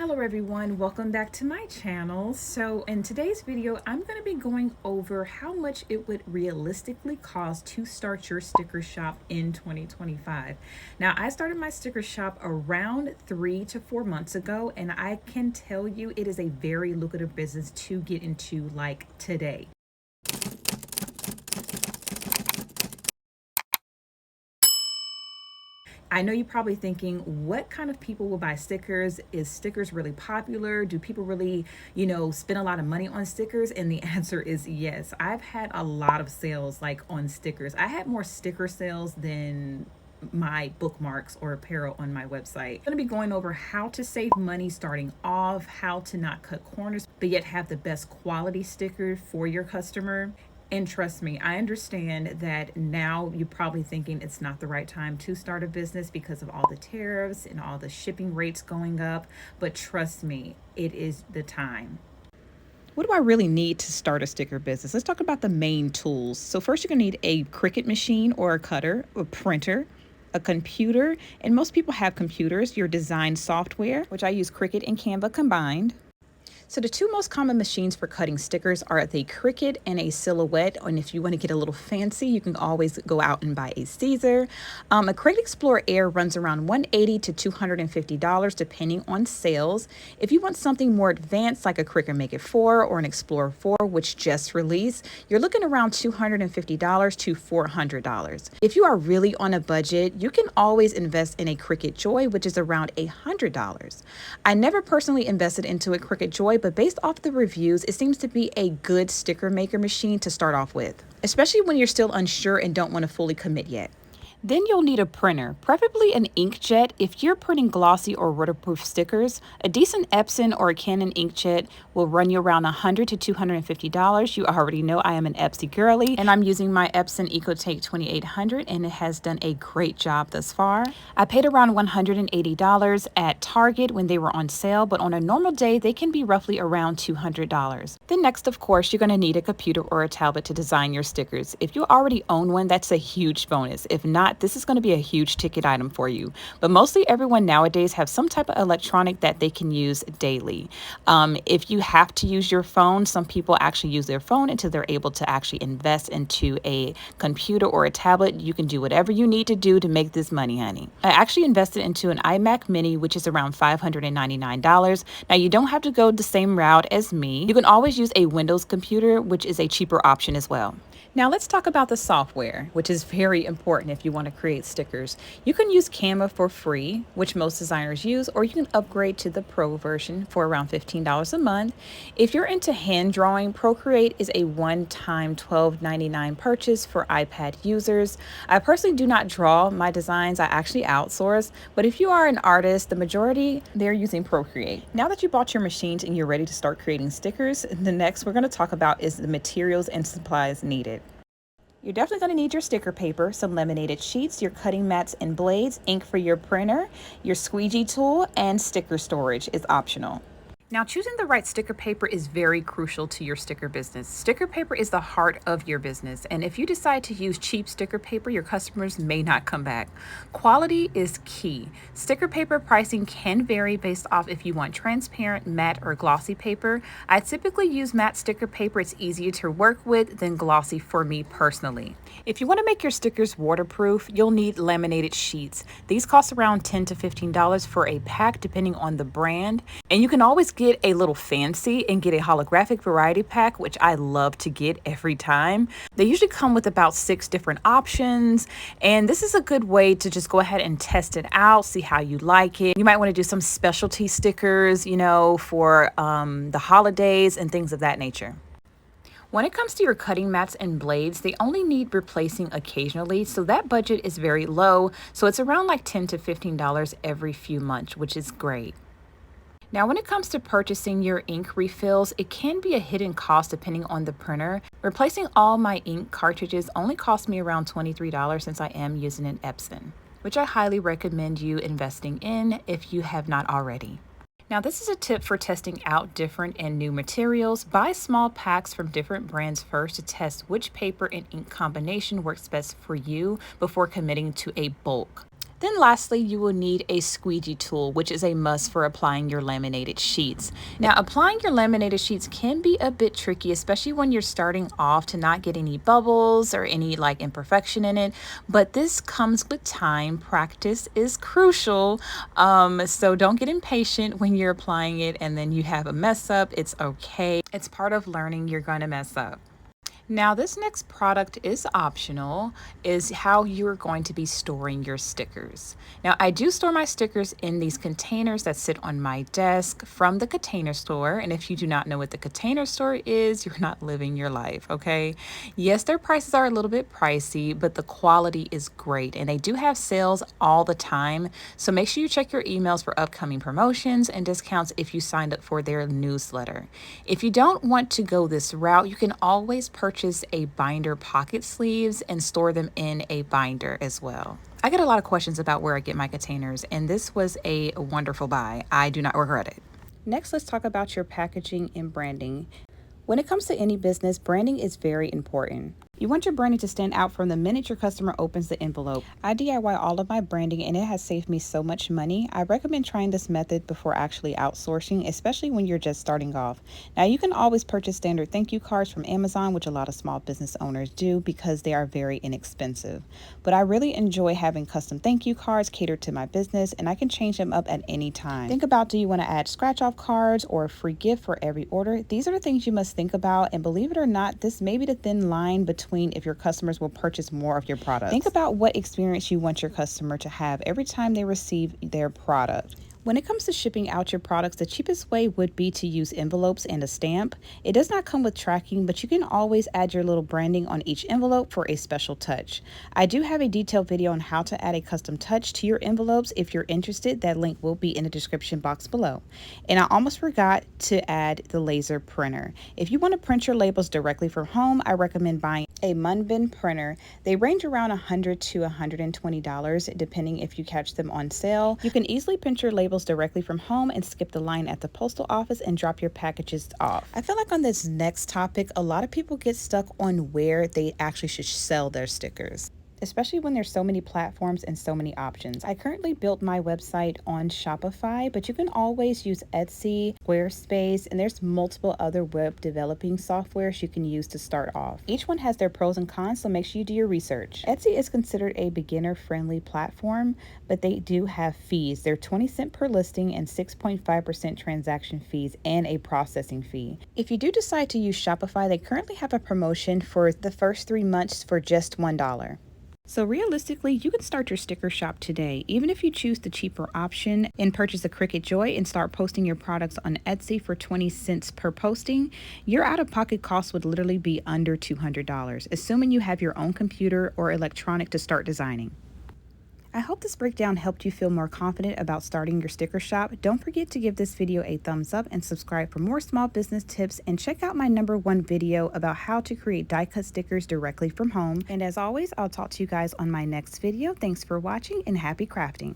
Hello everyone, welcome back to my channel. So in today's video, I'm going to be going over how much it would realistically cost to start your sticker shop in 2025. Now, I started my sticker shop around 3 to 4 months ago, and I can tell you it is a very lucrative business to get into like today. I know you're probably thinking, what kind of people will buy stickers? Is stickers really popular? Do people really, spend a lot of money on stickers? And the answer is yes. I've had a lot of sales like on stickers. I had more sticker sales than my bookmarks or apparel on my website. I'm going to be going over how to save money starting off, how to not cut corners, but yet have the best quality sticker for your customer. And trust me, I understand that now you're probably thinking it's not the right time to start a business because of all the tariffs and all the shipping rates going up. But trust me, it is the time. What do I really need to start a sticker business? Let's talk about the main tools. So first, you're going to need a Cricut machine or a cutter, a printer, a computer, and most people have computers, your design software, which I use Cricut and Canva combined. So the two most common machines for cutting stickers are the Cricut and a Silhouette. And if you want to get a little fancy, you can always go out and buy a Caesar. A Cricut Explorer Air runs around $180 to $250 depending on sales. If you want something more advanced like a Cricut Make It 4 or an Explorer 4, which just released, you're looking around $250 to $400. If you are really on a budget, you can always invest in a Cricut Joy, which is around $100. I never personally invested into a Cricut Joy, but based off the reviews, it seems to be a good sticker maker machine to start off with, especially when you're still unsure and don't want to fully commit yet. Then you'll need a printer, preferably an inkjet. If you're printing glossy or waterproof stickers, a decent Epson or a Canon inkjet will run you around $100 to $250. You already know I am an Epson girly, and I'm using my Epson EcoTake 2800, and it has done a great job thus far. I paid around $180 at Target when they were on sale, but on a normal day, they can be roughly around $200. Then next, of course, you're going to need a computer or a tablet to design your stickers. If you already own one, that's a huge bonus. If not, this is going to be a huge ticket item for you. But mostly everyone nowadays have some type of electronic that they can use daily. If you have to use your phone, some people actually use their phone until they're able to actually invest into a computer or a tablet. You can do whatever you need to do to make this money, honey. I actually invested into an iMac Mini, which is around $599. Now, you don't have to go the same route as me. You can always use a Windows computer, which is a cheaper option as well. Now let's talk about the software, which is very important if you want to create stickers. You can use Canva for free, which most designers use, or you can upgrade to the Pro version for around $15 a month. If you're into hand drawing, Procreate is a one-time $12.99 purchase for iPad users. I personally do not draw my designs, I actually outsource, but if you are an artist, the majority, they're using Procreate. Now that you bought your machines and you're ready to start creating stickers, the next we're going to talk about is the materials and supplies needed. You're definitely going to need your sticker paper, some laminated sheets, your cutting mats and blades, ink for your printer, your squeegee tool, and sticker storage is optional. Now, choosing the right sticker paper is very crucial to your sticker business. Sticker paper is the heart of your business, and if you decide to use cheap sticker paper, your customers may not come back. Quality is key. Sticker paper pricing can vary based off if you want transparent, matte, or glossy paper. I typically use matte sticker paper. It's easier to work with than glossy for me personally. If you want to make your stickers waterproof, you'll need laminated sheets. These cost around $10 to $15 for a pack, depending on the brand, and you can always get a little fancy and get a holographic variety pack, which I love to get every time. They usually come with about 6 different options, and this is a good way to just go ahead and test it out, see how you like it. You might want to do some specialty stickers, for the holidays and things of that nature. When it comes to your cutting mats and blades, they only need replacing occasionally, so that budget is very low. So it's around like $10 to $15 every few months, which is great. Now, when it comes to purchasing your ink refills, it can be a hidden cost depending on the printer. Replacing all my ink cartridges only cost me around $23 since I am using an Epson, which I highly recommend you investing in if you have not already. Now, this is a tip for testing out different and new materials. Buy small packs from different brands first to test which paper and ink combination works best for you before committing to a bulk. Then lastly, you will need a squeegee tool, which is a must for applying your laminated sheets. Now, applying your laminated sheets can be a bit tricky, especially when you're starting off, to not get any bubbles or any like imperfection in it. But this comes with time. Practice is crucial. So don't get impatient when you're applying it and then you have a mess up. It's okay. It's part of learning. You're going to mess up. Now, this next product is optional, is how you're going to be storing your stickers. Now, I do store my stickers in these containers that sit on my desk from the Container Store. And if you do not know what the Container Store is, you're not living your life, okay? Yes, their prices are a little bit pricey, but the quality is great. And they do have sales all the time. So make sure you check your emails for upcoming promotions and discounts if you signed up for their newsletter. If you don't want to go this route, you can always purchase a binder pocket sleeves and store them in a binder as well. I get a lot of questions about where I get my containers, and this was a wonderful buy. I do not regret it. Next, let's talk about your packaging and branding. When it comes to any business, branding is very important. You want your branding to stand out from the minute your customer opens the envelope. I DIY all of my branding and it has saved me so much money. I recommend trying this method before actually outsourcing, especially when you're just starting off. Now, you can always purchase standard thank you cards from Amazon, which a lot of small business owners do because they are very inexpensive. But I really enjoy having custom thank you cards catered to my business, and I can change them up at any time. Think about, do you want to add scratch off cards or a free gift for every order? These are the things you must think about, and believe it or not, this may be the thin line between if your customers will purchase more of your products. Think about what experience you want your customer to have every time they receive their product. When it comes to shipping out your products, the cheapest way would be to use envelopes and a stamp. It does not come with tracking, but you can always add your little branding on each envelope for a special touch. I do have a detailed video on how to add a custom touch to your envelopes. If you're interested, that link will be in the description box below. And I almost forgot to add the laser printer. If you want to print your labels directly from home, I recommend buying a Mule printer. They range around $100 to $120 depending if you catch them on sale. You can easily print your labels directly from home and skip the line at the postal office and drop your packages off. I feel like on this next topic, a lot of people get stuck on where they actually should sell their stickers, especially when there's so many platforms and so many options. I currently built my website on Shopify, but you can always use Etsy, Squarespace, and there's multiple other web developing softwares you can use to start off. Each one has their pros and cons, so make sure you do your research. Etsy is considered a beginner-friendly platform, but they do have fees. They're 20 cents per listing and 6.5% transaction fees and a processing fee. If you do decide to use Shopify, they currently have a promotion for the first 3 months for just $1. So realistically, you can start your sticker shop today, even if you choose the cheaper option and purchase a Cricut Joy and start posting your products on Etsy for 20 cents per posting. Your out-of-pocket cost would literally be under $200, assuming you have your own computer or electronic to start designing. I hope this breakdown helped you feel more confident about starting your sticker shop. Don't forget to give this video a thumbs up and subscribe for more small business tips, and check out my #1 video about how to create die cut stickers directly from home. And as always, I'll talk to you guys on my next video. Thanks for watching and happy crafting.